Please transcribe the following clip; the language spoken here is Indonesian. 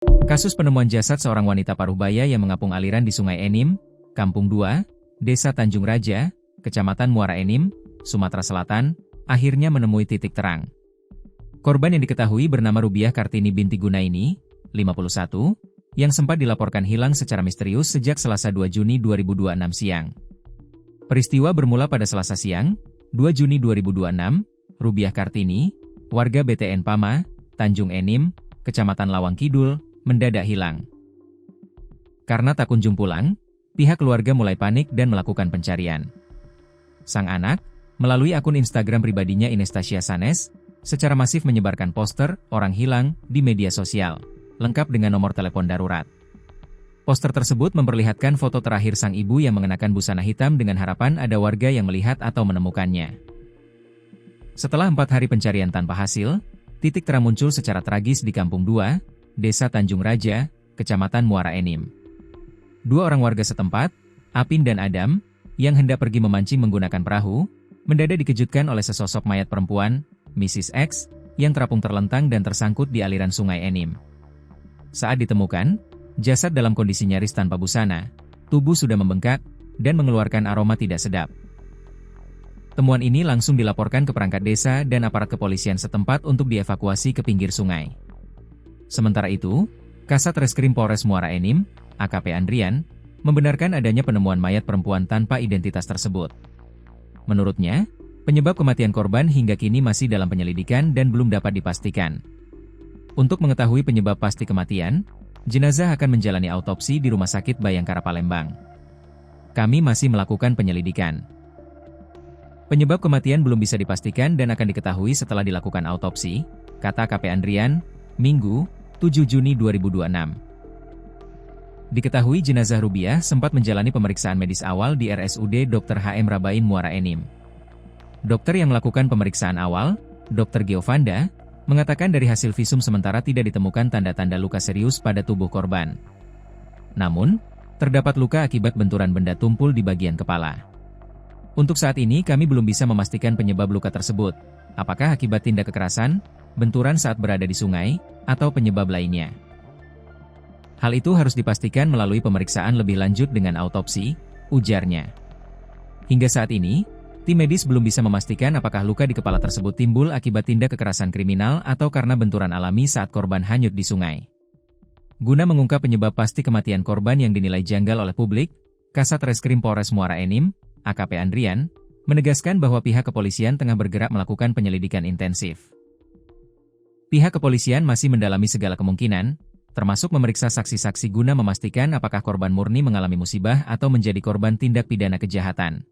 Kasus penemuan jasad seorang wanita paruh baya yang mengapung aliran di Sungai Enim, Kampung 2, Desa Tanjung Raja, Kecamatan Muara Enim, Sumatera Selatan, akhirnya menemui titik terang. Korban yang diketahui bernama Rubiah Kartini binti Gunaini, 51, yang sempat dilaporkan hilang secara misterius sejak Selasa 2 Juni 2026 siang. Peristiwa bermula pada Selasa siang, 2 Juni 2026, Rubiah Kartini, warga BTN Pama, Tanjung Enim, Kecamatan Lawang Kidul, mendadak hilang. Karena tak kunjung pulang, pihak keluarga mulai panik dan melakukan pencarian. Sang anak, melalui akun Instagram pribadinya Inestasia Sanes, secara masif menyebarkan poster orang hilang di media sosial, lengkap dengan nomor telepon darurat. Poster tersebut memperlihatkan foto terakhir sang ibu yang mengenakan busana hitam dengan harapan ada warga yang melihat atau menemukannya. Setelah 4 hari pencarian tanpa hasil, titik terang muncul secara tragis di Kampung 2, Desa Tanjung Raja, Kecamatan Muara Enim. 2 orang warga setempat, Apin dan Adam, yang hendak pergi memancing menggunakan perahu, mendadak dikejutkan oleh sesosok mayat perempuan, Mrs. X, yang terapung terlentang dan tersangkut di aliran Sungai Enim. Saat ditemukan, jasad dalam kondisi nyaris tanpa busana, tubuh sudah membengkak, dan mengeluarkan aroma tidak sedap. Temuan ini langsung dilaporkan ke perangkat desa dan aparat kepolisian setempat untuk dievakuasi ke pinggir sungai. Sementara itu, Kasat Reskrim Polres Muara Enim, AKP Andrian, membenarkan adanya penemuan mayat perempuan tanpa identitas tersebut. Menurutnya, penyebab kematian korban hingga kini masih dalam penyelidikan dan belum dapat dipastikan. Untuk mengetahui penyebab pasti kematian, jenazah akan menjalani autopsi di Rumah Sakit Bayangkara Palembang. Kami masih melakukan penyelidikan. Penyebab kematian belum bisa dipastikan dan akan diketahui setelah dilakukan autopsi, kata AKP Andrian, Minggu, 7 Juni 2026. Diketahui jenazah Rubiah sempat menjalani pemeriksaan medis awal di RSUD Dr. HM Rabain Muara Enim. Dokter yang melakukan pemeriksaan awal, Dr. Giovanda, mengatakan dari hasil visum sementara tidak ditemukan tanda-tanda luka serius pada tubuh korban. Namun, terdapat luka akibat benturan benda tumpul di bagian kepala. Untuk saat ini kami belum bisa memastikan penyebab luka tersebut, apakah akibat tindak kekerasan, benturan saat berada di sungai, atau penyebab lainnya. Hal itu harus dipastikan melalui pemeriksaan lebih lanjut dengan autopsi, ujarnya. Hingga saat ini, tim medis belum bisa memastikan apakah luka di kepala tersebut timbul akibat tindak kekerasan kriminal atau karena benturan alami saat korban hanyut di sungai. Guna mengungkap penyebab pasti kematian korban yang dinilai janggal oleh publik, Kasat Reskrim Polres Muara Enim, AKP Andrian, menegaskan bahwa pihak kepolisian tengah bergerak melakukan penyelidikan intensif. Pihak kepolisian masih mendalami segala kemungkinan, termasuk memeriksa saksi-saksi guna memastikan apakah korban murni mengalami musibah atau menjadi korban tindak pidana kejahatan.